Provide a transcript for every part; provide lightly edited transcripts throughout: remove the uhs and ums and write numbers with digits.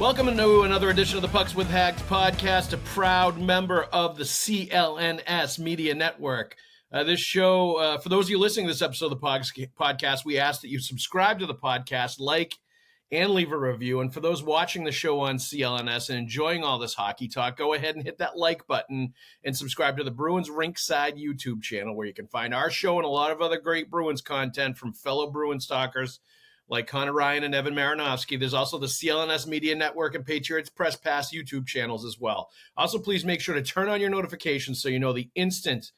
Welcome to another edition of the Pucks with Haggs podcast, a proud member of the CLNS Media Network. This show, for those of you listening to this episode of the podcast, we ask that you subscribe to the podcast, like, and leave a review. And for those watching the show on CLNS and enjoying all this hockey talk, go ahead and hit that like button and subscribe to the Bruins Rinkside YouTube channel, where you can find our show and a lot of other great Bruins content from fellow Bruins talkers like Conor Ryan and Evan Marinofski. There's also the CLNS Media Network and Patriots Press Pass YouTube channels as well. Also, please make sure to turn on your notifications so you know the instant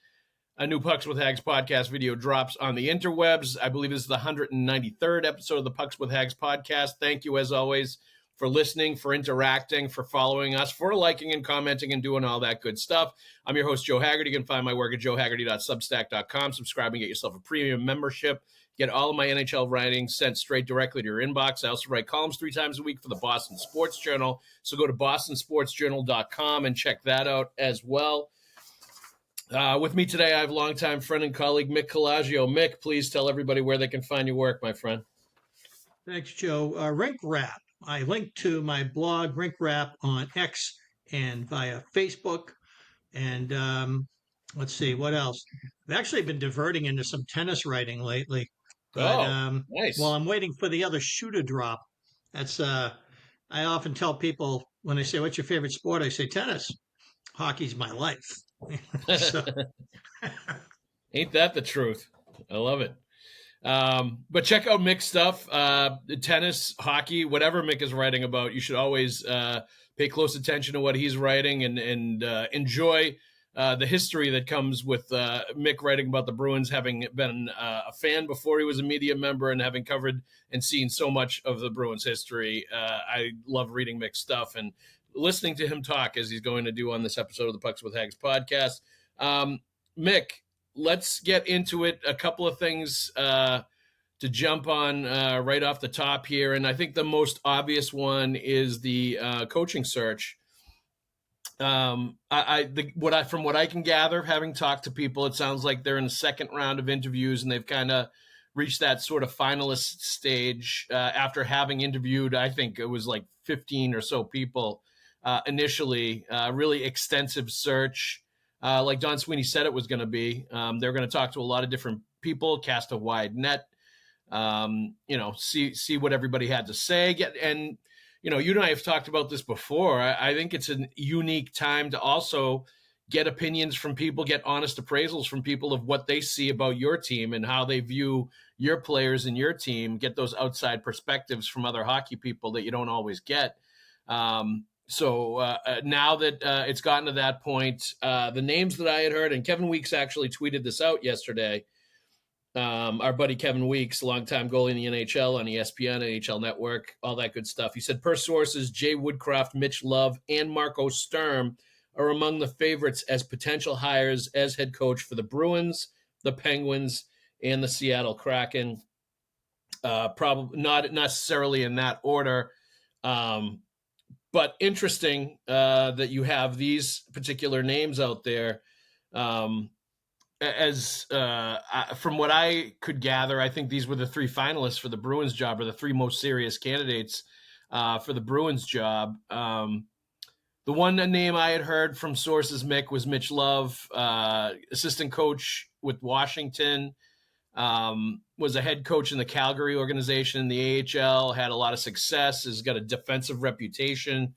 a new Pucks with Haggs podcast video drops on the interwebs. I believe this is the 193rd episode of the Pucks with Haggs podcast. Thank you, as always, for listening, for interacting, for following us, for liking and commenting and doing all that good stuff. I'm your host, Joe Haggerty. You can find my work at joehaggerty.substack.com. Subscribe and get yourself a premium membership. Get all of my NHL writing sent straight directly to your inbox. I also write columns 3 times a week for the Boston Sports Journal. So go to bostonsportsjournal.com and check that out as well. With me today, I have longtime friend and colleague, Mick Colageo. Mick, please tell everybody where they can find your work, my friend. Thanks, Joe. Rink Wrap. I link to my blog, Rink Wrap, on X and via Facebook. And let's see, what else? I've actually been diverting into some tennis writing lately. But, nice. While I'm waiting for the other shoe to drop, that's I often tell people when they say, "What's your favorite sport?" I say, "Tennis." Hockey's my life. So. Ain't that the truth? I love it. But check out Mick's stuff, tennis, hockey, whatever Mick is writing about. You should always pay close attention to what he's writing and enjoy the history that comes with Mick writing about the Bruins, having been a fan before he was a media member and having covered and seen so much of the Bruins history. I love reading Mick's stuff and listening to him talk, as he's going to do on this episode of the Pucks with Haggs podcast. Mick, let's get into it. A couple of things to jump on right off the top here. And I think the most obvious one is the coaching search. From what I can gather, having talked to people, it sounds like they're in the second round of interviews and they've kind of reached that sort of finalist stage after having interviewed, I think it was like 15 or so people initially. Really extensive search, like Don Sweeney said it was going to be. They're going to talk to a lot of different people, cast a wide net, see what everybody had to say. And you and I have talked about this before. I think it's a unique time to also get opinions from people, get honest appraisals from people of what they see about your team and how they view your players and your team, get those outside perspectives from other hockey people that you don't always get. So now that it's gotten to that point, the names that I had heard, and Kevin Weeks actually tweeted this out yesterday, our buddy Kevin Weeks, longtime goalie in the NHL on ESPN, NHL Network, all that good stuff. He said, per sources, Jay Woodcroft, Mitch Love, and Marco Sturm are among the favorites as potential hires as head coach for the Bruins, the Penguins, and the Seattle Kraken. Probably not necessarily in that order, but interesting that you have these particular names out there. From what I could gather, I think these were the 3 finalists for the Bruins job, or the 3 most serious candidates for the Bruins job. The one name I had heard from sources, Mick, was Mitch Love, assistant coach with Washington, was a head coach in the Calgary organization in the AHL, had a lot of success, has got a defensive reputation,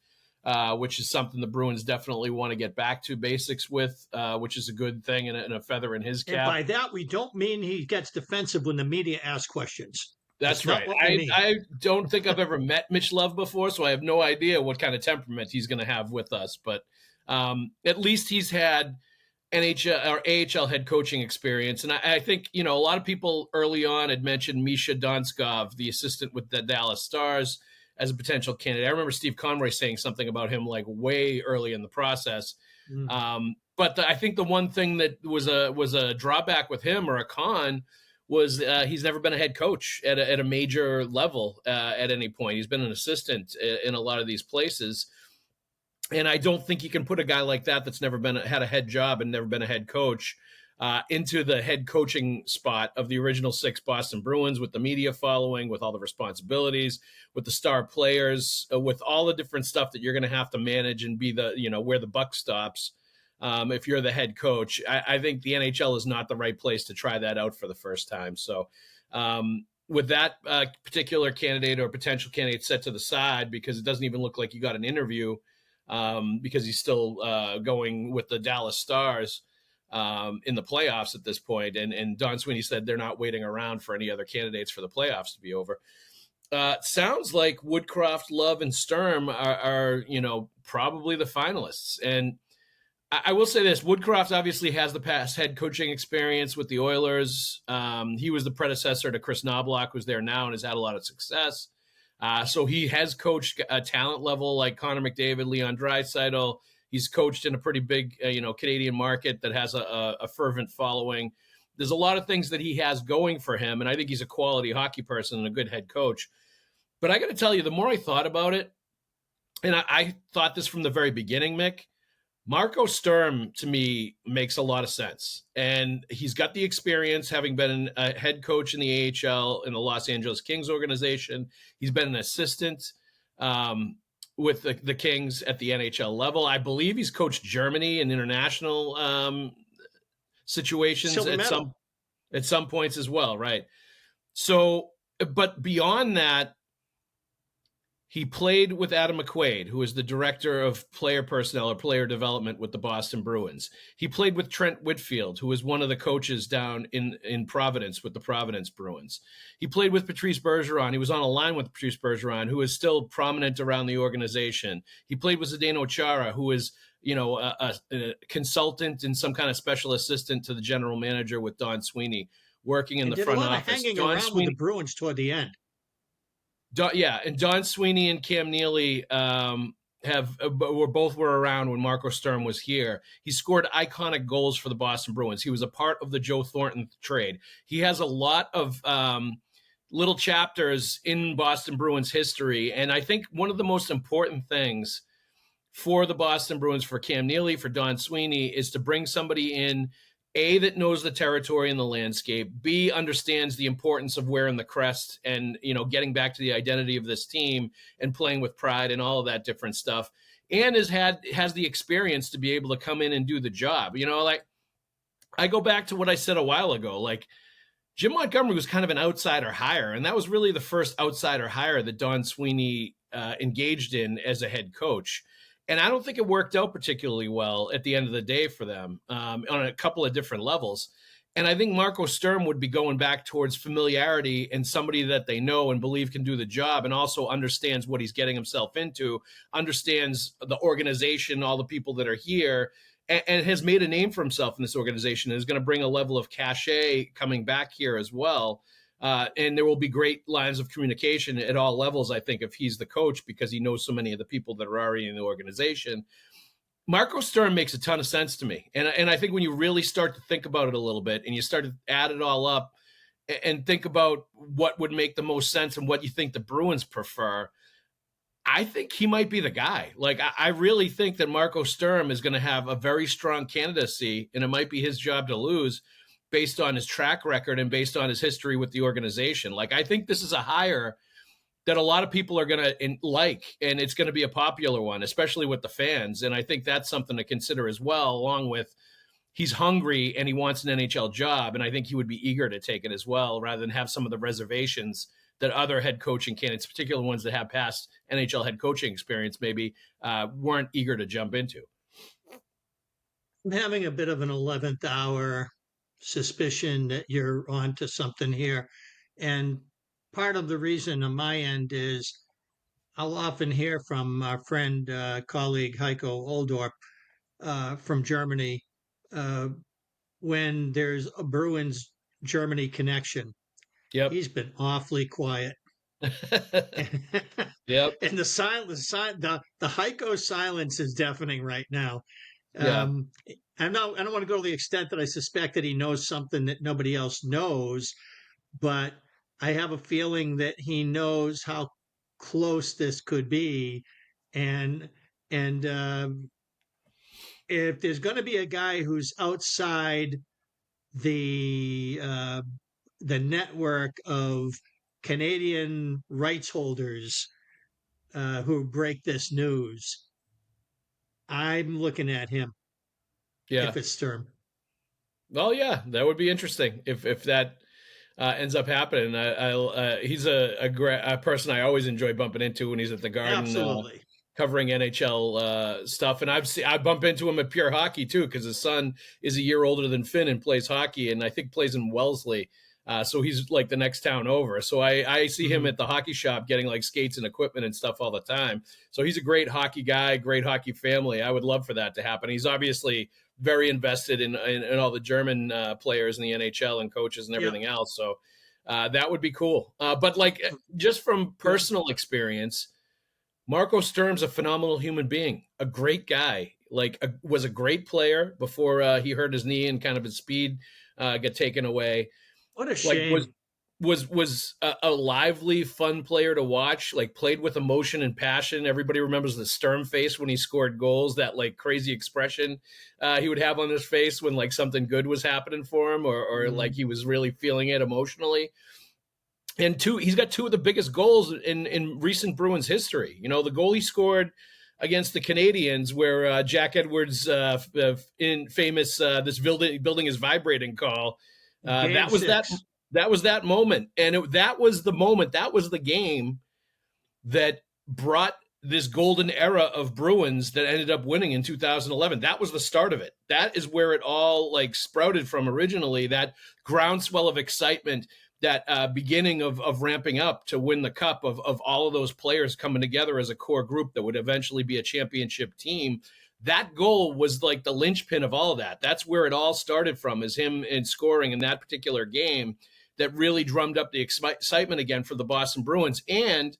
which is something the Bruins definitely want to get back to basics with, which is a good thing and a feather in his cap. And by that, we don't mean he gets defensive when the media asks questions. That's right. I don't think I've ever met Mitch Love before, so I have no idea what kind of temperament he's going to have with us. But at least he's had NHL or AHL head coaching experience. And I think, a lot of people early on had mentioned Misha Donskov, the assistant with the Dallas Stars, as a potential candidate. I remember Steve Conroy saying something about him like way early in the process. But I think the one thing that was a drawback with him, or a con, was he's never been a head coach at a major level at any point. He's been an assistant in a lot of these places. And I don't think you can put a guy like that that's never had a head job and never been a head coach into the head coaching spot of the original 6 Boston Bruins, with the media following, with all the responsibilities, with the star players, with all the different stuff that you're going to have to manage and be the, where the buck stops. If you're the head coach, I think the NHL is not the right place to try that out for the first time. So with that particular candidate or potential candidate set to the side, because it doesn't even look like you got an interview, because he's still going with the Dallas Stars in the playoffs at this point. And Don Sweeney said they're not waiting around for any other candidates for the playoffs to be over. Sounds like Woodcroft, Love, and Sturm are probably the finalists. And I will say this: Woodcroft obviously has the past head coaching experience with the Oilers. He was the predecessor to Chris Knobloch, who's there now and has had a lot of success. So he has coached a talent level like Connor McDavid, Leon Draisaitl. He's coached in a pretty big, Canadian market that has a fervent following. There's a lot of things that he has going for him, and I think he's a quality hockey person and a good head coach. But I got to tell you, the more I thought about it, and I thought this from the very beginning, Mick, Marco Sturm, to me, makes a lot of sense. And he's got the experience, having been a head coach in the AHL in the Los Angeles Kings organization. He's been an assistant with the Kings at the NHL level. I believe he's coached Germany in international situations at some points as well, right? So, but beyond that, he played with Adam McQuaid, who is the director of player personnel or player development with the Boston Bruins. He played with Trent Whitfield, who is one of the coaches down in Providence with the Providence Bruins. He played with Patrice Bergeron. He was on a line with Patrice Bergeron, who is still prominent around the organization. He played with Zdeno Chara, who is a consultant and some kind of special assistant to the general manager with Don Sweeney, working in the front office. Did a lot of hanging around with the Bruins toward the end. And Don Sweeney and Cam Neely were around when Marco Sturm was here. He scored iconic goals for the Boston Bruins. He was a part of the Joe Thornton trade. He has a lot of little chapters in Boston Bruins history, and I think one of the most important things for the Boston Bruins, for Cam Neely, for Don Sweeney, is to bring somebody in, A, that knows the territory and the landscape, B, understands the importance of wearing the crest and, getting back to the identity of this team and playing with pride and all of that different stuff, and has the experience to be able to come in and do the job. Like, I go back to what I said a while ago, like Jim Montgomery was kind of an outsider hire, and that was really the first outsider hire that Don Sweeney engaged in as a head coach. And I don't think it worked out particularly well at the end of the day for them on a couple of different levels. And I think Marco Sturm would be going back towards familiarity and somebody that they know and believe can do the job, and also understands what he's getting himself into, understands the organization, all the people that are here, and has made a name for himself in this organization, and is going to bring a level of cachet coming back here as well. And there will be great lines of communication at all levels, I think, if he's the coach, because he knows so many of the people that are already in the organization. Marco Sturm makes a ton of sense to me. And I think when you really start to think about it a little bit and you start to add it all up and think about what would make the most sense and what you think the Bruins prefer, I think he might be the guy. Like, I really think that Marco Sturm is going to have a very strong candidacy, and it might be his job to lose, based on his track record and based on his history with the organization. Like, I think this is a hire that a lot of people are going to like, and it's going to be a popular one, especially with the fans. And I think that's something to consider as well, along with he's hungry and he wants an NHL job. And I think he would be eager to take it as well, rather than have some of the reservations that other head coaching candidates, particularly ones that have past NHL head coaching experience, maybe weren't eager to jump into. I'm having a bit of an 11th hour suspicion that you're onto something here. And part of the reason on my end is I'll often hear from our friend, colleague Heiko Oldorp from Germany when there's a Bruins Germany connection. Yep. He's been awfully quiet. Yep. And the Heiko silence is deafening right now. Yeah. I don't want to go to the extent that I suspect that he knows something that nobody else knows, but I have a feeling that he knows how close this could be. And if there's going to be a guy who's outside the uh, the network of Canadian rights holders who break this news. I'm looking at him Yeah. if it's Sturm. Well, yeah, that would be interesting if that ends up happening. He's a person I always enjoy bumping into when he's at the Garden, Absolutely. covering NHL stuff, and I bump into him at Pure Hockey too because his son is a year older than Finn and plays hockey, and I think plays in Wellesley. So he's like the next town over. So I see him Mhm. at the hockey shop getting like skates and equipment and stuff all the time. So he's a great hockey guy, great hockey family. I would love for that to happen. He's obviously very invested in all the German players in the NHL and coaches and Yep. everything else. So that would be cool. But like just from Go ahead. personal experience, Marco Sturm's a phenomenal human being, a great guy. Was a great player before he hurt his knee and kind of his speed got taken away. What a Like shame. was a lively, fun player to watch. Like played with emotion and passion. Everybody remembers the Sturm face when he scored goals. That like crazy expression he would have on his face when like something good was happening for him, or like Mhm. he was really feeling it emotionally. And he's got two of the biggest goals in recent Bruins history. You know, the goal he scored against the Canadians, where Jack Edwards, in famous this building is vibrating call, Game that was that six. that was that moment, and that was the moment, that was the game that brought this golden era of Bruins that ended up winning in 2011. That was the start of it. That is where it all like sprouted from originally. That groundswell of excitement, that beginning of ramping up to win the cup, of all of those players coming together as a core group that would eventually be a championship team. That goal was like the linchpin of all of that. That's where it all started from, is him in scoring in that particular game that really drummed up the excitement again for the Boston Bruins. And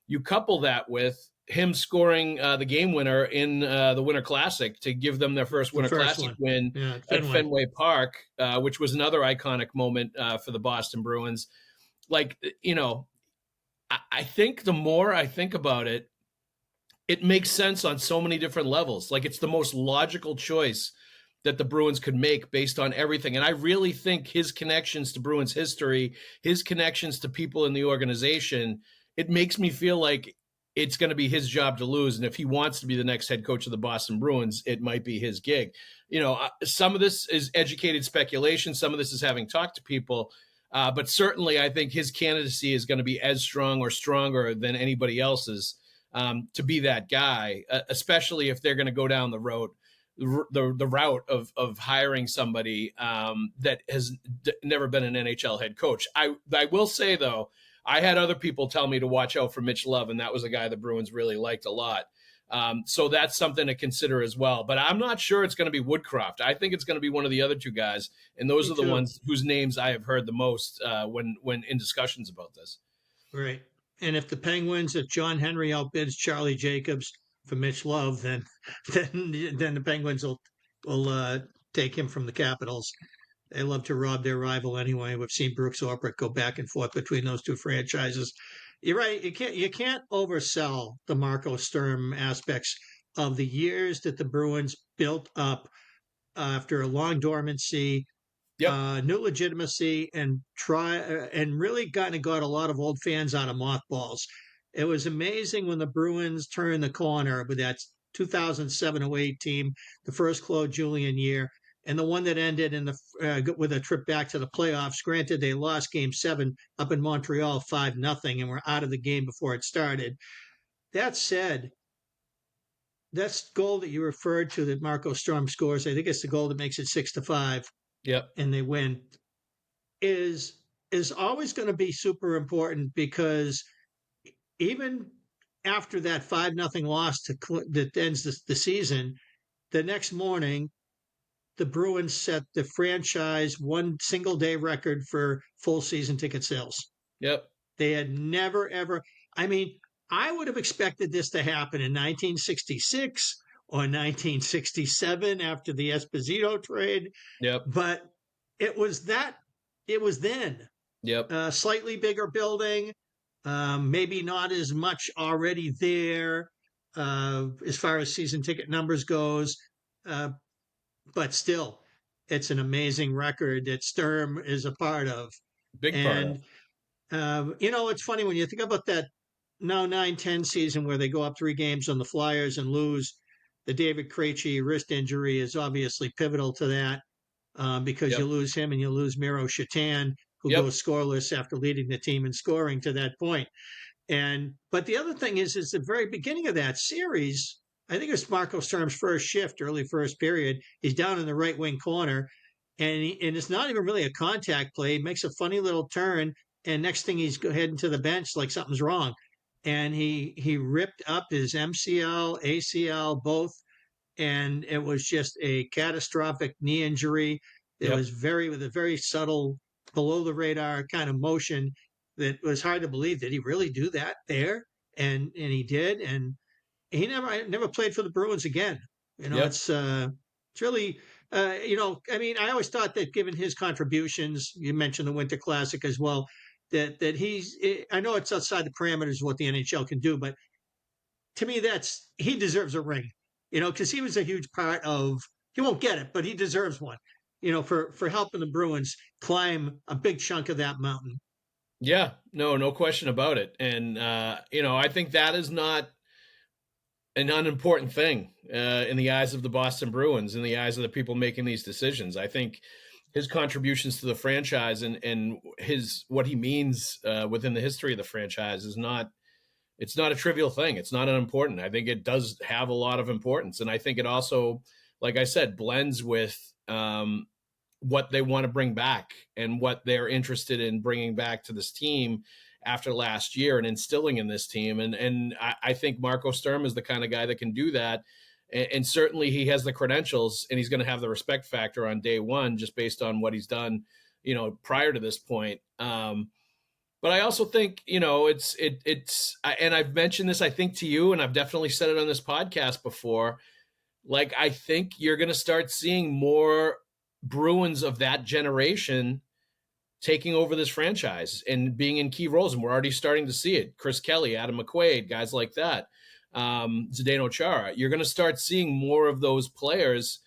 you couple that with him scoring the game winner in the Winter Classic to give them their first The Winter first Classic one. win Yeah, at Fenway. Fenway Park, which was another iconic moment for the Boston Bruins. Like, you know, I think the more I think about it, it makes sense on so many different levels. Like, it's the most logical choice that the Bruins could make based on everything. And I really think his connections to Bruins history, his connections to people in the organization, it makes me feel like it's going to be his job to lose. And if he wants to be the next head coach of the Boston Bruins, it might be his gig. You know, some of this is educated speculation. Some of this is having talked to people. But certainly, I think his candidacy is going to be as strong or stronger than anybody else's, to be that guy, especially if they're going to go down the road the route of hiring somebody that has never been an NHL head coach. I will say though, I had other people tell me to watch out for Mitch Love, and that was a guy the Bruins really liked a lot. So that's something to consider as well. But I'm not sure it's going to be Woodcroft. I think it's going to be one of the other two guys, and those Me are the too. ones whose names I have heard the most when in discussions about this. Right. And if the Penguins, if John Henry outbids Charlie Jacobs for Mitch Love, then then the Penguins will take him from the Capitals. They love to rob their rival anyway. We've seen Brooks Orpik go back and forth between those two franchises. You're right. You can't oversell the Marco Sturm aspects of the years that the Bruins built up after a long dormancy, Yep. new legitimacy, and really kind of got a lot of old fans out of mothballs. It was amazing when the Bruins turned the corner with that 2007-08 team, the first Claude Julien year, and the one that ended with a trip back to the playoffs. Granted, they lost Game 7 up in Montreal 5-0 and were out of the game before it started. That said, that goal that you referred to that Marco Sturm scores, I think it's the goal that makes it 6-5, Yep. and they win, is is always going to be super important because even after that 5-0 loss that ends the season, the next morning the Bruins set the franchise one single day record for full season ticket sales. Yep. They had never ever. I mean, I would have expected this to happen in 1966 or 1967 after the Esposito trade, Yep. but it was that. It was then Yep. slightly bigger building, maybe not as much already there as far as season ticket numbers goes, uh, but still, it's an amazing record that Sturm is a part of. Big part of. And, it's funny when you think about that now 9-10 season where they go up 3 games on the Flyers and lose. The David Krejci wrist injury is obviously pivotal to that, because you Yep. lose him and you lose Miro Shatan, who Yep. goes scoreless after leading the team in scoring to that point. But the other thing is the very beginning of that series, I think it was Marco Sturm's first shift, early first period. He's down in the right wing corner, and it's not even really a contact play. He makes a funny little turn, and next thing he's heading to the bench like something's wrong, and he ripped up his MCL, ACL, both, and it was just a catastrophic knee injury. It Yep. was with a very subtle, below the radar kind of motion that was hard to believe. Did he really do that there? And he did, and he never played for the Bruins again. Yep. It's really, I mean, I always thought that given his contributions, you mentioned the Winter Classic as well, that I know it's outside the parameters of what the NHL can do, but to me, he deserves a ring, because he was a huge part of. He won't get it, but he deserves one, for helping the Bruins climb a big chunk of that mountain. Yeah, no question about it. And, I think that is not an unimportant thing in the eyes of the Boston Bruins, in the eyes of the people making these decisions. I think his contributions to the franchise and what he means within the history of the franchise it's not a trivial thing. It's not unimportant. I think it does have a lot of importance. And I think it also, like I said, blends with what they want to bring back and what they're interested in bringing back to this team after last year and instilling in this team. And I think Marco Sturm is the kind of guy that can do that. And certainly he has the credentials, and he's going to have the respect factor on day one, just based on what he's done, prior to this point. But I also think, and I've mentioned this, I think, to you, and I've definitely said it on this podcast before. Like, I think you're going to start seeing more Bruins of that generation taking over this franchise and being in key roles. And we're already starting to see it. Chris Kelly, Adam McQuaid, guys like that. Zdeno Chara. You're going to start seeing more of those players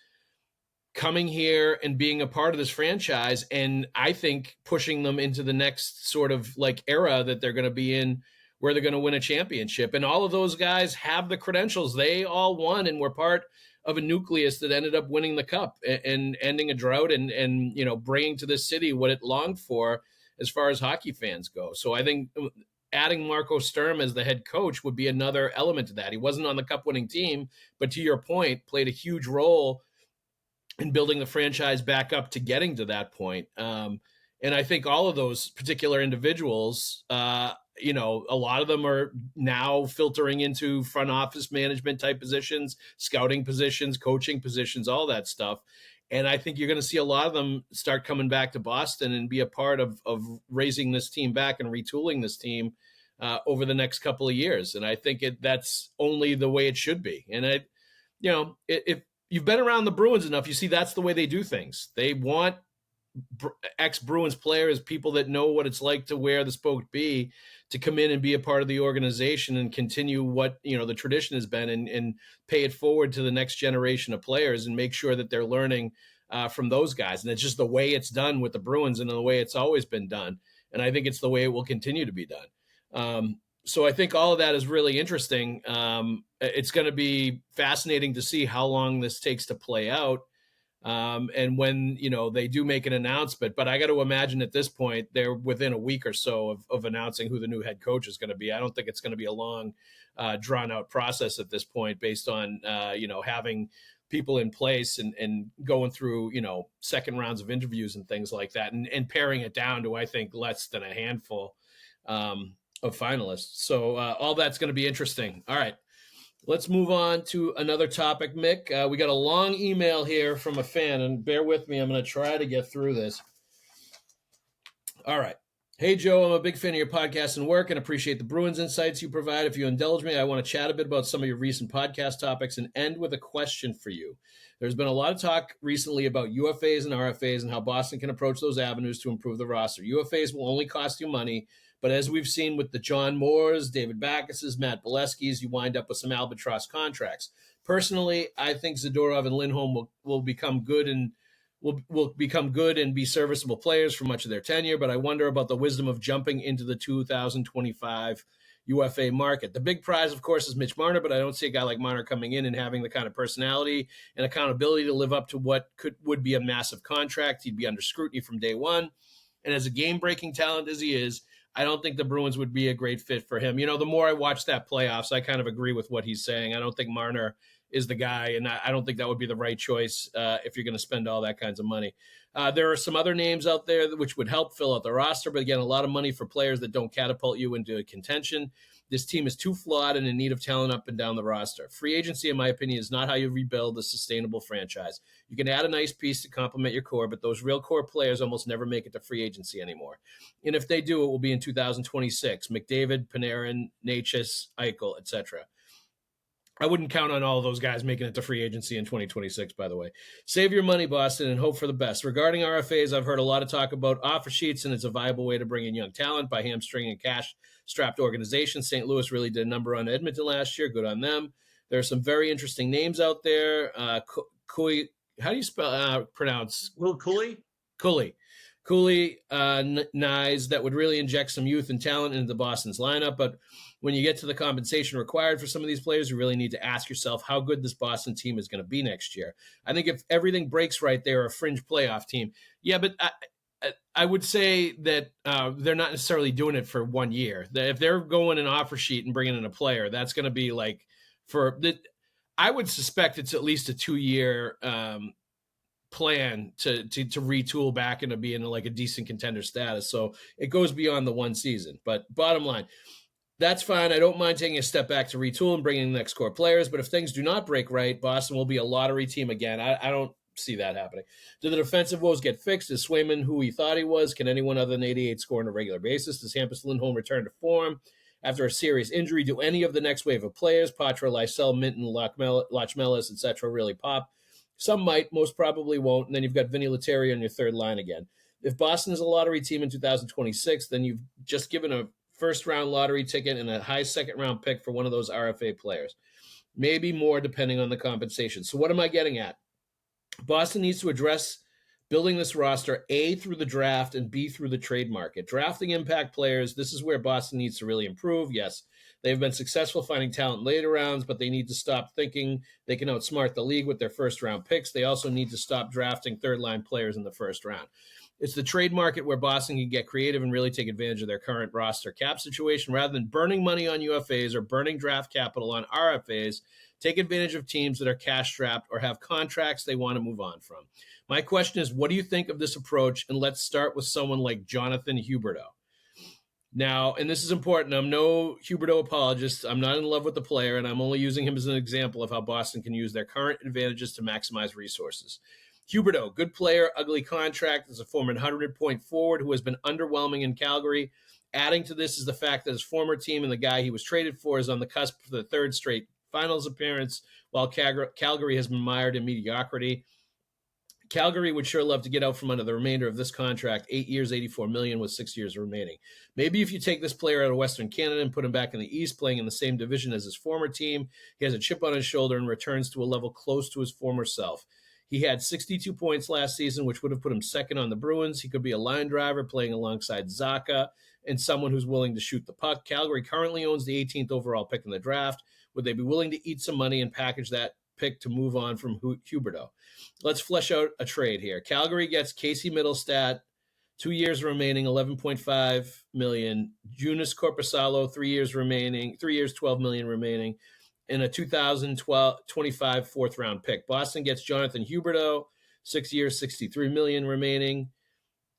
coming here and being a part of this franchise. And I think pushing them into the next sort of like era that they're going to be in, where they're going to win a championship. And all of those guys have the credentials. They all won and were part of a nucleus that ended up winning the cup and ending a drought and bringing to this city what it longed for as far as hockey fans go. So I think adding Marco Sturm as the head coach would be another element to that. He wasn't on the cup winning team, but to your point, played a huge role in building the franchise back up to getting to that point. And I think all of those particular individuals, a lot of them are now filtering into front office management type positions, scouting positions, coaching positions, all that stuff. And I think you're going to see a lot of them start coming back to Boston and be a part of raising this team back and retooling this team over the next couple of years. And I think that's only the way it should be. And if you've been around the Bruins enough, you see that's the way they do things. They want ex-Bruins players, people that know what it's like to wear the spoked B, to come in and be a part of the organization and continue what the tradition has been and pay it forward to the next generation of players and make sure that they're learning from those guys. And it's just the way it's done with the Bruins and the way it's always been done. And I think it's the way it will continue to be done. So I think all of that is really interesting. It's going to be fascinating to see how long this takes to play out. And when, they do make an announcement, but I got to imagine at this point, they're within a week or so of announcing who the new head coach is going to be. I don't think it's going to be a long, drawn out process at this point based on, having people in place and going through, second rounds of interviews and things like that and paring it down to, I think, less than a handful of finalists. So all that's going to be interesting. All right. Let's move on to another topic, Mick. We got a long email here from a fan, and bear with me. I'm going to try to get through this. All right. Hey, Joe, I'm a big fan of your podcast and work and appreciate the Bruins insights you provide. If you indulge me, I want to chat a bit about some of your recent podcast topics and end with a question for you. There's been a lot of talk recently about UFAs and RFAs and how Boston can approach those avenues to improve the roster. UFAs will only cost you money, but as we've seen with the John Moores, David Backus's, Matt Boleskis, you wind up with some albatross contracts. Personally, I think Zadorov and Lindholm will become good and will become good and be serviceable players for much of their tenure, but I wonder about the wisdom of jumping into the 2025 UFA market. The big prize, of course, is Mitch Marner, but I don't see a guy like Marner coming in and having the kind of personality and accountability to live up to what would be a massive contract. He'd be under scrutiny from day one. And as a game-breaking talent as he is, I don't think the Bruins would be a great fit for him. The more I watch that playoffs, I kind of agree with what he's saying. I don't think Marner is the guy, and I don't think that would be the right choice if you're going to spend all that kinds of money. There are some other names out there which would help fill out the roster, but again, a lot of money for players that don't catapult you into contention. This team is too flawed and in need of talent up and down the roster. Free agency, in my opinion, is not how you rebuild a sustainable franchise. You can add a nice piece to complement your core, but those real core players almost never make it to free agency anymore. And if they do, it will be in 2026. McDavid, Panarin, Necas, Eichel, etc. I wouldn't count on all of those guys making it to free agency in 2026, by the way. Save your money, Boston, and hope for the best. Regarding RFAs, I've heard a lot of talk about offer sheets, and it's a viable way to bring in young talent by hamstringing a cash-strapped organization. St. Louis really did a number on Edmonton last year. Good on them. There are some very interesting names out there. How do you pronounce? Will Cooley? Cooley, Nyes, that would really inject some youth and talent into Boston's lineup. But when you get to the compensation required for some of these players, you really need to ask yourself how good this Boston team is going to be next year. I think if everything breaks right, they're a fringe playoff team. Yeah, but I would say that they're not necessarily doing it for 1 year. If they're going an offer sheet and bringing in a player, that's going to be like I would suspect it's at least a 2-year plan to retool back into being like a decent contender status. So it goes beyond the one season. But bottom line, that's fine. I don't mind taking a step back to retool and bringing in the next core players. But if things do not break right, Boston will be a lottery team again. I don't see that happening. Do the defensive woes get fixed? Is Swayman who he thought he was? Can anyone other than 88 score on a regular basis? Does Hampus Lindholm return to form after a serious injury? Do any of the next wave of players, Patra, Lysell, Minton, Lachmelis, etc., really pop? Some might, most probably won't. And then you've got Vinny Lettieri on your third line again. If Boston is a lottery team in 2026, then you've just given a first-round lottery ticket and a high second-round pick for one of those RFA players. Maybe more depending on the compensation. So what am I getting at? Boston needs to address building this roster, A, through the draft, and B, through the trade market. Drafting impact players, this is where Boston needs to really improve. Yes, they've been successful finding talent in later rounds, but they need to stop thinking they can outsmart the league with their first-round picks. They also need to stop drafting third-line players in the first round. It's the trade market where Boston can get creative and really take advantage of their current roster cap situation. Rather than burning money on UFAs or burning draft capital on RFAs, take advantage of teams that are cash-strapped or have contracts they want to move on from. My question is, what do you think of this approach? And let's start with someone like Jonathan Huberdeau. Now, and this is important, I'm no Huberdeau apologist. I'm not in love with the player, and I'm only using him as an example of how Boston can use their current advantages to maximize resources. Huberdeau, good player, ugly contract, is a former 100-point forward who has been underwhelming in Calgary. Adding to this is the fact that his former team and the guy he was traded for is on the cusp for the third straight finals appearance, while Calgary has been mired in mediocrity. Calgary would sure love to get out from under the remainder of this contract, 8 years, $84 million with 6 years remaining. Maybe if you take this player out of Western Canada and put him back in the East, playing in the same division as his former team, he has a chip on his shoulder and returns to a level close to his former self. He had 62 points last season, which would have put him second on the Bruins. He could be a line driver playing alongside Zacha and someone who's willing to shoot the puck. Calgary currently owns the 18th overall pick in the draft. Would they be willing to eat some money and package that pick to move on from Huberdeau? Let's flesh out a trade here. Calgary gets Casey Middlestat, 2 years remaining, $11.5 million. Joonas Korpisalo, 3 years remaining, 3 years, $12 million remaining, and a 2025 fourth-round pick. Boston gets Jonathan Huberdeau, 6 years, $63 million remaining,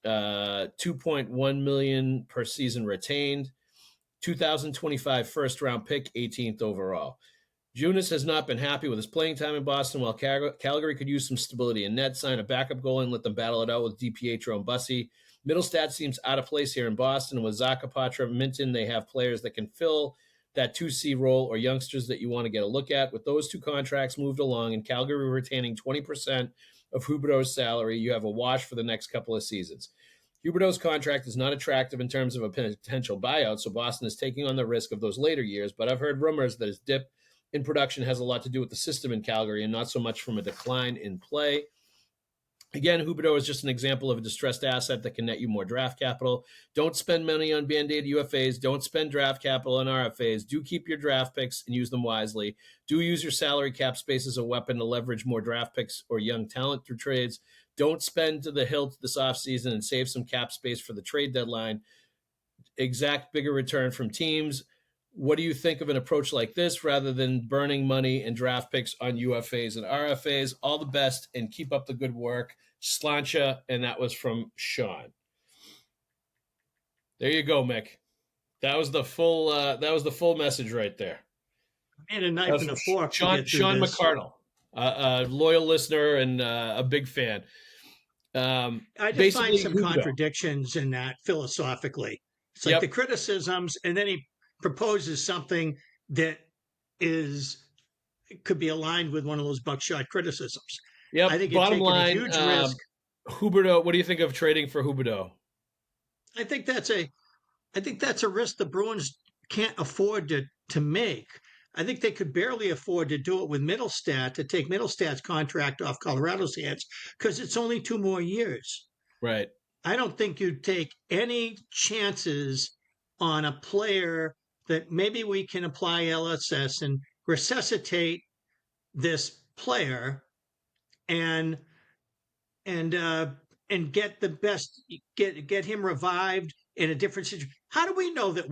$2.1 million per season retained, 2025 first-round pick, 18th overall. Joonas has not been happy with his playing time in Boston, while Calgary could use some stability in net, sign a backup goalie, and let them battle it out with DiPietro and Bussy. Middlestat seems out of place here in Boston. With Zacha, Patra, Minton, they have players that can fill that 2C role or youngsters that you want to get a look at. With those two contracts moved along and Calgary retaining 20% of Huberdeau's salary, you have a wash for the next couple of seasons. Huberdeau's contract is not attractive in terms of a potential buyout, so Boston is taking on the risk of those later years, but I've heard rumors that his dip in production has a lot to do with the system in Calgary and not so much from a decline in play. Again, Huberdeau is just an example of a distressed asset that can net you more draft capital. Don't spend money on Band-Aid UFAs. Don't spend draft capital on RFAs. Do keep your draft picks and use them wisely. Do use your salary cap space as a weapon to leverage more draft picks or young talent through trades. Don't spend to the hilt this offseason and save some cap space for the trade deadline. Exact bigger return from teams. What do you think of an approach like this rather than burning money and draft picks on UFAs and RFAs? All the best and keep up the good work. Slancha, and that was from Sean. There you go, Mick. That was the full message right there. I need a knife and a fork. Sean McCardle, a loyal listener and a big fan. I just find some contradictions in that philosophically. It's like the criticisms, and then he proposes something that could be aligned with one of those buckshot criticisms. Yep. I think bottom line, a huge risk. Huberdeau, what do you think of trading for Huberdeau? I think that's a risk the Bruins can't afford to make. I think they could barely afford to do it with Mittelstadt, to take Mittelstadt's contract off Colorado's hands, because it's only 2 more years. Right. I don't think you'd take any chances on a player that maybe we can apply LSS and resuscitate this player and get the best, get him revived in a different situation. How do we know that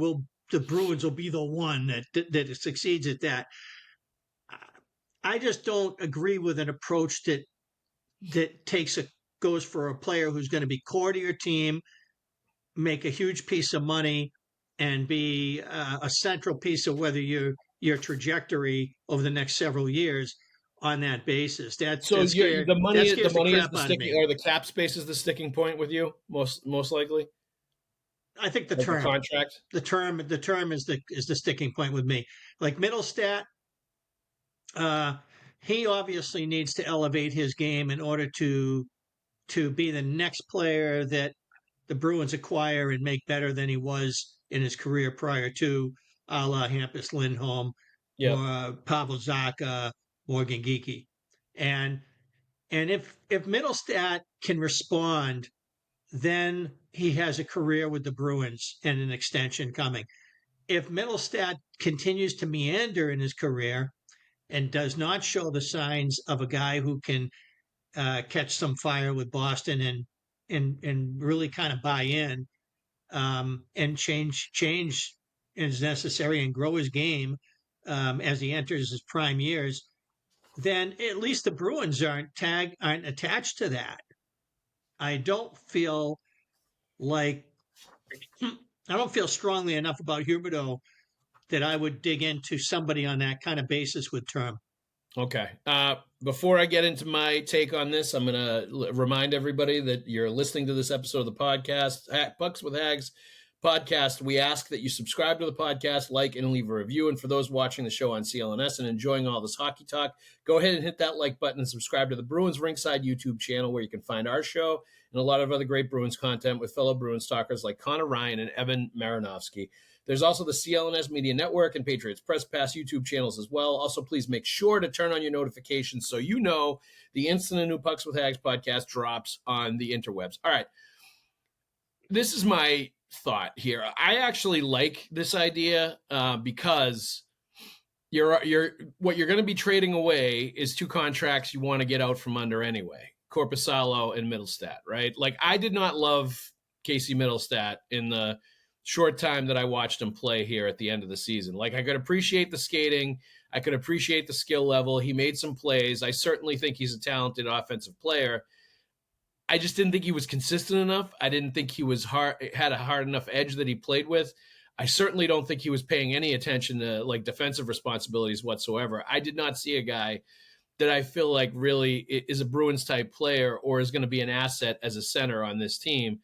the Bruins will be the one that succeeds at that? I just don't agree with an approach that goes for a player who's going to be core to your team, make a huge piece of money, and be a central piece of whether your trajectory over the next several years on that basis. The money is the sticking, or the cap space is the sticking point with you, most likely. I think the term, contract, the term is the sticking point with me. Like Mittelstadt, he obviously needs to elevate his game in order to be the next player that the Bruins acquire and make better than he was in his career prior to, a la Hampus Lindholm, or Pavel Zacha, Morgan Geekie. And if Mittelstadt can respond, then he has a career with the Bruins and an extension coming. If Mittelstadt continues to meander in his career and does not show the signs of a guy who can catch some fire with Boston and really kind of buy in, and change as necessary and grow his game as he enters his prime years, then at least the Bruins aren't attached to that. I don't feel strongly enough about Huberdeau that I would dig into somebody on that kind of basis with term. Okay. Before I get into my take on this, I'm going to remind everybody that you're listening to this episode of the podcast, Bucks with Haggs podcast. We ask that you subscribe to the podcast, like, and leave a review. And for those watching the show on CLNS and enjoying all this hockey talk, go ahead and hit that like button and subscribe to the Bruins Ringside YouTube channel, where you can find our show and a lot of other great Bruins content with fellow Bruins talkers like Conor Ryan and Evan Marinofski. There's also the CLNS Media Network and Patriots Press Pass YouTube channels as well. Also, please make sure to turn on your notifications so you know the instant a new Pucks with Haggs podcast drops on the interwebs. All right. This is my thought here. I actually like this idea because what you're going to be trading away is 2 contracts you want to get out from under anyway. Korpisalo and Mittelstadt, right? Like, I did not love Casey Mittelstadt in the short time that I watched him play here at the end of the season. Like, I could appreciate the skating. I could appreciate the skill level. He made some plays. I certainly think he's a talented offensive player. I just didn't think he was consistent enough. I didn't think he had a hard enough edge that he played with. I certainly don't think he was paying any attention to like defensive responsibilities whatsoever. I did not see a guy that I feel like really is a Bruins type player or is going to be an asset as a center on this team.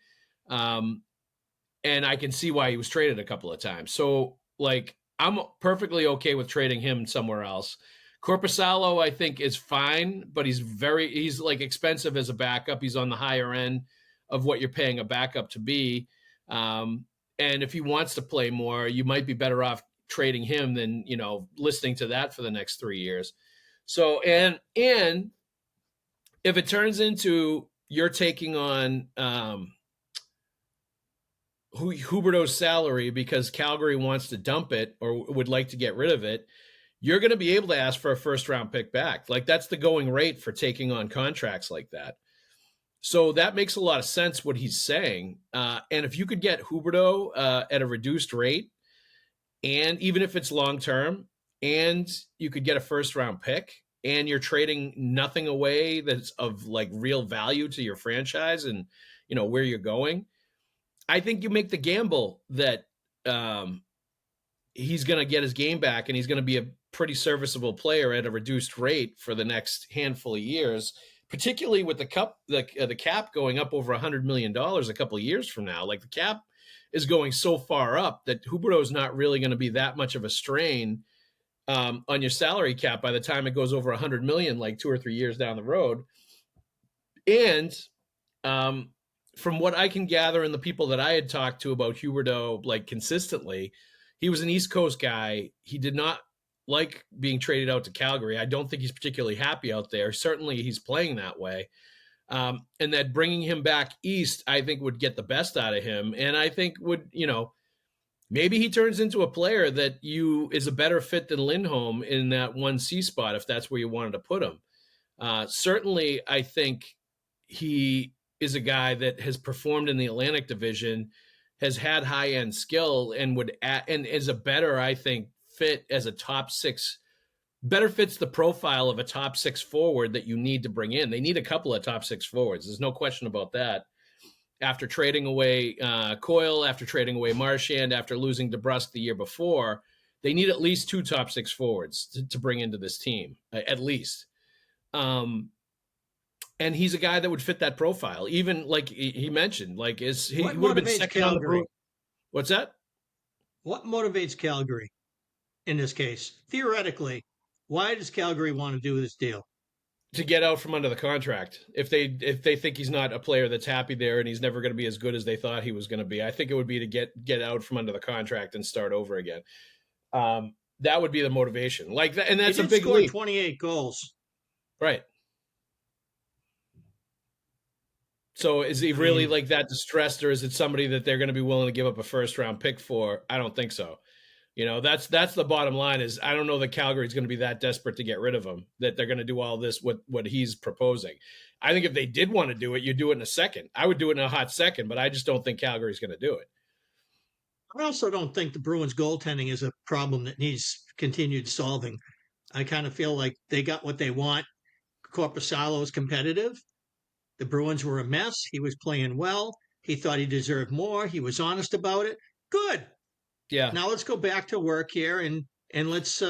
And I can see why he was traded a couple of times. So, like, I'm perfectly okay with trading him somewhere else. Korpisalo, I think, is fine, but he's like expensive as a backup. He's on the higher end of what you're paying a backup to be. And if he wants to play more, you might be better off trading him than, listening to that for the next 3 years. So, and if it turns into you're taking on Huberdeau's salary because Calgary wants to dump it or would like to get rid of it, you're going to be able to ask for a first-round pick back. Like, that's the going rate for taking on contracts like that. So that makes a lot of sense what he's saying. And if you could get Huberdeau at a reduced rate, and even if it's long-term, and you could get a first-round pick, and you're trading nothing away that's of like real value to your franchise and, you know, where you're going, I think you make the gamble that he's going to get his game back and he's going to be a pretty serviceable player at a reduced rate for the next handful of years, particularly with the cap going up over $100 million a couple of years from now. Like, the cap is going so far up that Huberdeau is not really going to be that much of a strain on your salary cap by the time it goes over 100 million, like 2 or 3 years down the road. And from what I can gather and the people that I had talked to about Huberdeau, like, consistently, he was an East Coast guy. He did not like being traded out to Calgary. I don't think he's particularly happy out there. Certainly he's playing that way. And that bringing him back east, I think, would get the best out of him. And I think would, you know, maybe he turns into a player that is a better fit than Lindholm in that 1C spot, if that's where you wanted to put him. Certainly, I think he is a guy that has performed in the Atlantic Division, has had high-end skill, and is a better, I think, fit as a top six. Better fits the profile of a top six forward that you need to bring in. They need a couple of top six forwards. There's no question about that. After trading away Coyle, after trading away Marchand, after losing DeBrusk the year before, they need at least 2 top six forwards to bring into this team, at least. And he's a guy that would fit that profile. Even like he mentioned, like he would have been second on the Bruins. What's that? What motivates Calgary in this case? Theoretically, why does Calgary want to do this deal? To get out from under the contract. If they think he's not a player that's happy there and he's never going to be as good as they thought he was going to be, I think it would be to get out from under the contract and start over again. That would be the motivation. Like that, and that's a big leap. 28 goals. Right. So is he really like that distressed, or is it somebody that they're going to be willing to give up a first round pick for? I don't think so. You know, that's the bottom line. Is I don't know that Calgary's going to be that desperate to get rid of him, that they're going to do all this what he's proposing. I think if they did want to do it, you'd do it in a second. I would do it in a hot second, but I just don't think Calgary's going to do it. I also don't think the Bruins goaltending is a problem that needs continued solving. I kind of feel like they got what they want. Korpisalo is competitive. The Bruins were a mess. He was playing well. He thought he deserved more. He was honest about it. Good. Yeah. Now let's go back to work here and let's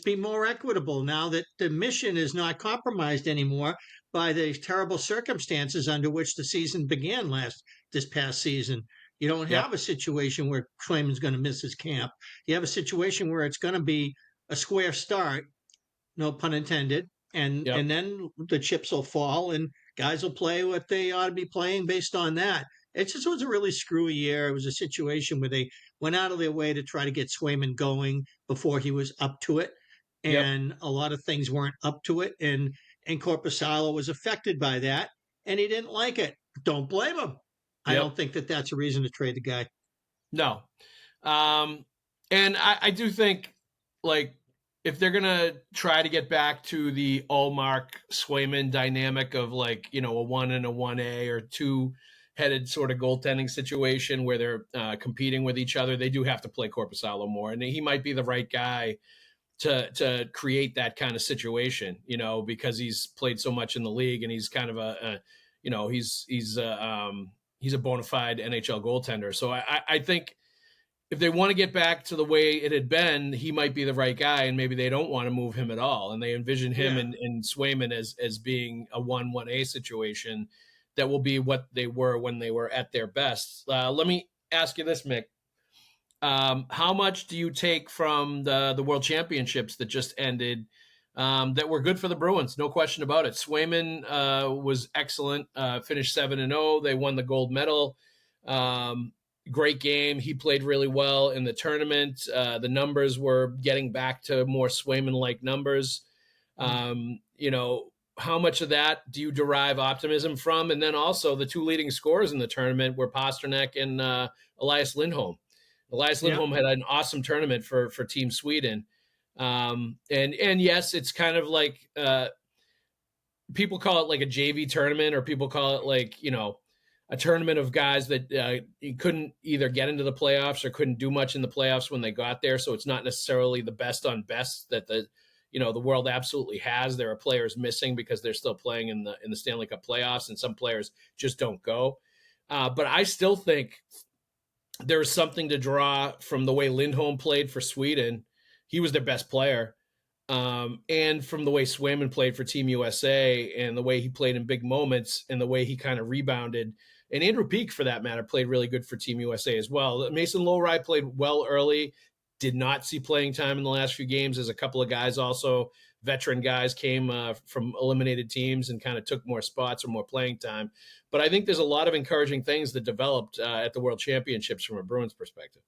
be more equitable now that the mission is not compromised anymore by the terrible circumstances under which the season began this past season. You don't have a situation where Swayman's going to miss his camp. You have a situation where it's going to be a square start, no pun intended, and then the chips will fall and guys will play what they ought to be playing based on that. It just was a really screwy year. It was a situation where they went out of their way to try to get Swayman going before he was up to it. And a lot of things weren't up to it. And Korpisalo was affected by that. And he didn't like it. Don't blame him. I don't think that that's a reason to trade the guy. No. And I do think, like, if they're going to try to get back to the Ullmark Swayman dynamic of, like, you know, a 1 and a 1A or 2-headed sort of goaltending situation where they're competing with each other, they do have to play Korpisalo more. And he might be the right guy to create that kind of situation, you know, because he's played so much in the league and he's kind of he's a bona fide NHL goaltender. So I think if they want to get back to the way it had been, he might be the right guy, and maybe they don't want to move him at all. And they envision him and Swayman as being a 1-1A situation that will be what they were when they were at their best. Let me ask you this, Mick. How much do you take from the World Championships that just ended that were good for the Bruins? No question about it. Swayman was excellent, finished 7-0. They won the gold medal. Great game. He played really well in the tournament. The numbers were getting back to more Swayman-like numbers. You know, how much of that do you derive optimism from? And then also the two leading scorers in the tournament were Pasternak and Elias Lindholm. Elias Yeah. Lindholm had an awesome tournament for Team Sweden. And yes, it's kind of like people call it like a JV tournament, or people call it like, a tournament of guys that couldn't either get into the playoffs or couldn't do much in the playoffs when they got there. So it's not necessarily the best on best that the world absolutely has. There are players missing because they're still playing in the Stanley Cup playoffs, and some players just don't go. But I still think there's something to draw from the way Lindholm played for Sweden. He was their best player. And from the way Swayman played for Team USA, and the way he played in big moments, and the way he kind of rebounded. And Andrew Peak, for that matter, played really good for Team USA as well. Mason Lowry played well early, did not see playing time in the last few games, as a couple of guys, also veteran guys, came from eliminated teams and kind of took more spots or more playing time. But I think there's a lot of encouraging things that developed at the World Championships from a Bruins perspective.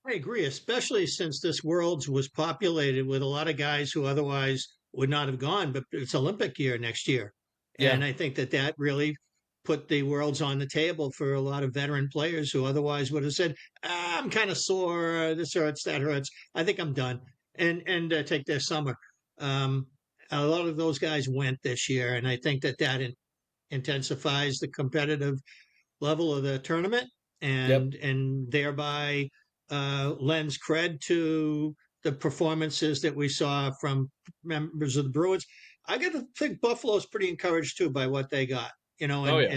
I agree, especially since this Worlds was populated with a lot of guys who otherwise would not have gone, but it's Olympic year next year. Yeah. And I think that really put the Worlds on the table for a lot of veteran players who otherwise would have said, I'm kind of sore, this hurts, that hurts. I think I'm done, and take their summer. A lot of those guys went this year, and I think that intensifies the competitive level of the tournament, Yep. and thereby lends cred to the performances that we saw from members of the Bruins. I got to think Buffalo's pretty encouraged too by what they got, Oh, yeah.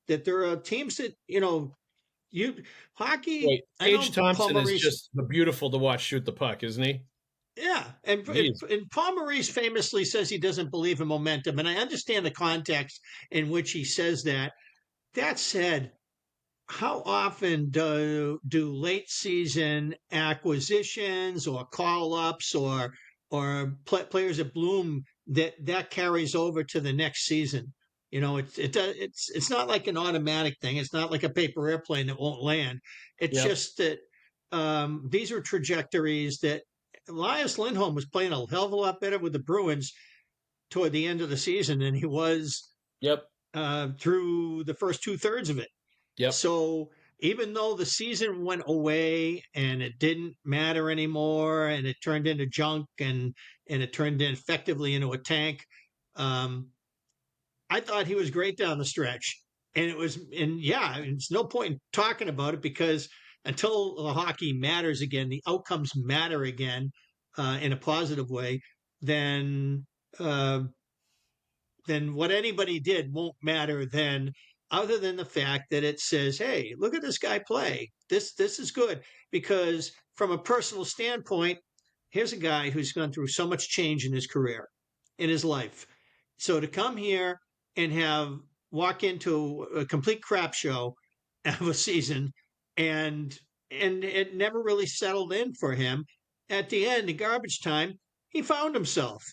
that there are teams that you hockey. Wait, I Tage know Paul Thompson is Maurice. just beautiful to watch shoot the puck, isn't he? Yeah, Jeez. and Paul Maurice famously says he doesn't believe in momentum, and I understand the context in which he says that. That said, how often do late season acquisitions or call ups or players that bloom that carries over to the next season? It's not like an automatic thing. It's not like a paper airplane that won't land. It's Yep. just that these are trajectories that Elias Lindholm was playing a hell of a lot better with the Bruins toward the end of the season than he was Yep. through the first 2/3 of it. Yep. So even though the season went away and it didn't matter anymore, and it turned into junk, and it turned effectively into a tank, um, I thought he was great down the stretch. And yeah, it's no point in talking about it, because until the hockey matters again, the outcomes matter again in a positive way, then uh, then what anybody did won't matter then, other than the fact that it says, hey, look at this guy play. This is good. Because from a personal standpoint, here's a guy who's gone through so much change in his career, in his life. So to come here and have walk into a complete crap show of a season, and it never really settled in for him. At the end, in garbage time, he found himself.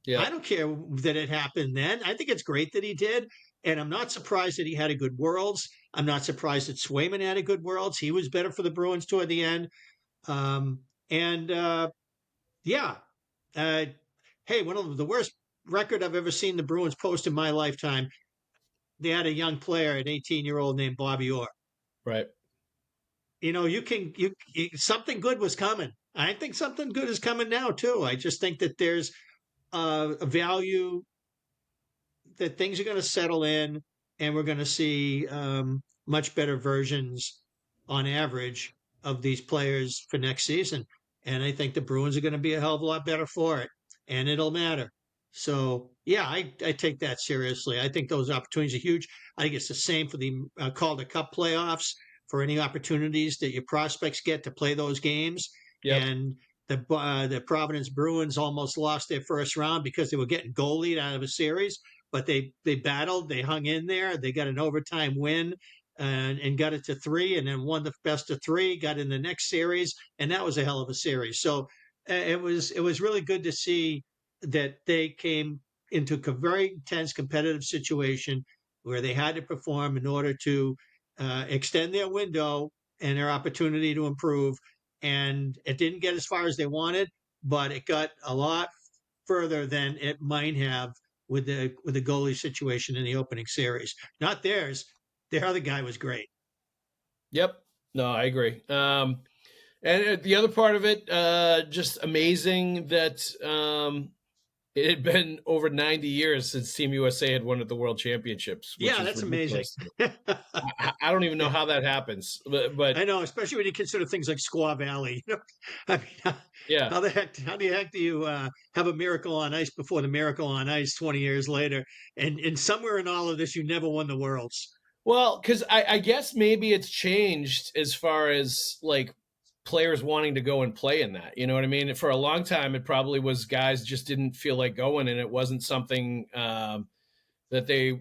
I Yep. don't care that it happened then. I think it's great that he did. And I'm not surprised that he had a good Worlds. I'm not surprised that Swayman had a good Worlds. He was better for the Bruins toward the end. And yeah, uh, hey, one of the worst record I've ever seen the Bruins post in my lifetime. They had a young player, an 18-year-old named Bobby Orr. Right. Something good was coming. I think something good is coming now too. I just think that there's a value that things are going to settle in, and we're going to see much better versions on average of these players for next season. And I think the Bruins are going to be a hell of a lot better for it, and it'll matter. So, yeah, I take that seriously. I think those opportunities are huge. I think it's the same for the Calder Cup playoffs, for any opportunities that your prospects get to play those games. Yep. And the Providence Bruins almost lost their first round because they were getting goalied out of a series, but they battled, they hung in there, they got an overtime win, and got it to 3, and then won the best of 3, got in the next series, and that was a hell of a series. So it was really good to see that they came into a very intense competitive situation where they had to perform in order to extend their window and their opportunity to improve. And it didn't get as far as they wanted, but it got a lot further than it might have with the goalie situation in the opening series. Not theirs. Their other guy was great. Yep. No, I agree. And the other part of it, just amazing that it had been over 90 years since Team USA had won at the World Championships. Which Yeah, is that's ridiculous. amazing. I don't even know how that happens, but I know, especially when you consider things like Squaw Valley. I mean, yeah. how the heck do you have a miracle on ice before the miracle on ice 20 years later? And somewhere in all of this, you never won the Worlds. Well, because I guess maybe it's changed as far as like players wanting to go and play in that. You know what I mean? For a long time, it probably was guys just didn't feel like going, and it wasn't something that they,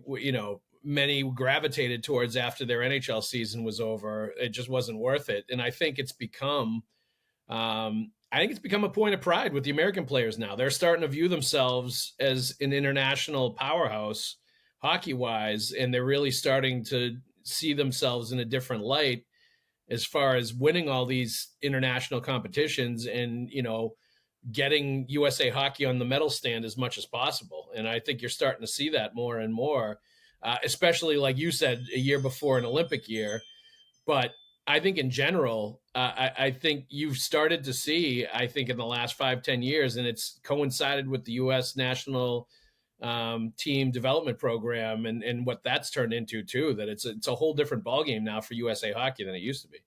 many gravitated towards after their NHL season was over. It just wasn't worth it. And I think it's become a point of pride with the American players now. They're starting to view themselves as an international powerhouse hockey-wise, and they're really starting to see themselves in a different light as far as winning all these international competitions and, getting USA Hockey on the medal stand as much as possible. And I think you're starting to see that more and more, especially like you said, a year before an Olympic year. But I think in general, I think you've started to see, I think in the last 5-10 years, and it's coincided with the U.S. national team development program and what that's turned into too, that it's a whole different ballgame now for USA Hockey than it used to be.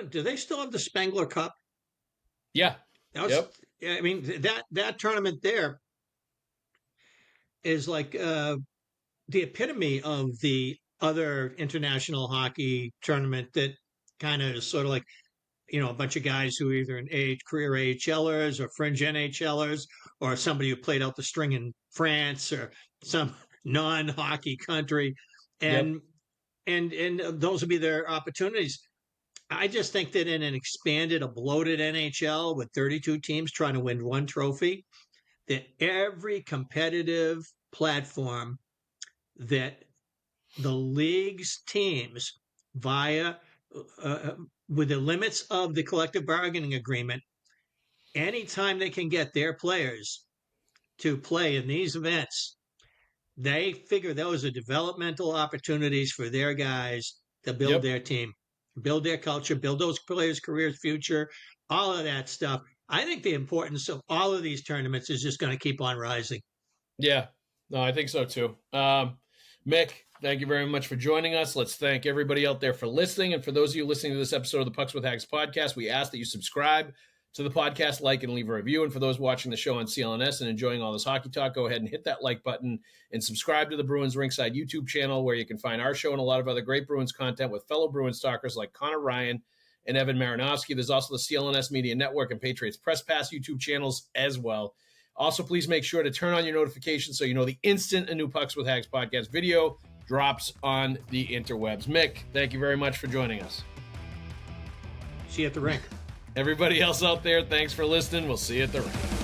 Do they still have the Spengler Cup? Yeah. Yep. I mean, that tournament there is like the epitome of the other international hockey tournament that kind of is sort of like, a bunch of guys who are either career AHLers or fringe NHLers or somebody who played out the string in France or some non-hockey country. And those would be their opportunities. I just think that in a bloated NHL with 32 teams trying to win one trophy, that every competitive platform that the league's teams via with the limits of the collective bargaining agreement, anytime they can get their players to play in these events, they figure those are developmental opportunities for their guys to build their team, build their culture, build those players' careers, future, all of that stuff. I think the importance of all of these tournaments is just going to keep on rising. Yeah, no, I think so too. Mick, thank you very much for joining us. Let's thank everybody out there for listening. And for those of you listening to this episode of the Pucks with Haggs podcast, we ask that you subscribe to the podcast, like, and leave a review. And for those watching the show on CLNS and enjoying all this hockey talk, go ahead and hit that like button and subscribe to the Bruins Ringside YouTube channel, where you can find our show and a lot of other great Bruins content with fellow Bruins talkers like Conor Ryan and Evan Marinofski. There's also the CLNS Media Network and Patriots Press Pass YouTube channels as well. Also, please make sure to turn on your notifications so you know the instant a new Pucks with Haggs podcast video drops on the interwebs. Mick, thank you very much for joining us. See you at the rink. Everybody else out there, thanks for listening. We'll see you at the rink.